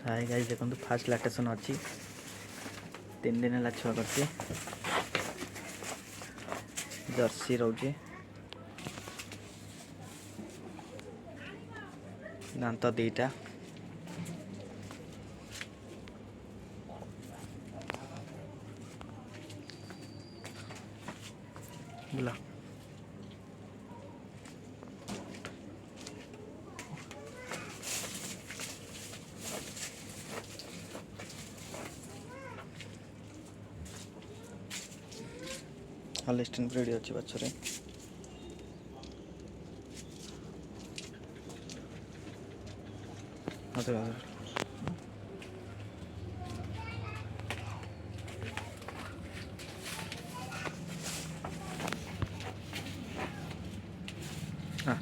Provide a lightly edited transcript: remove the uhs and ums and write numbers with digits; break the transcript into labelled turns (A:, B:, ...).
A: hi guys देखो fast lactation अच्छी 3 दिन है छुआ कर जर्सी रोचे दांत दीटा बुला हॉलिस्टीन ब्रीड अच्छी बच्चे हाँ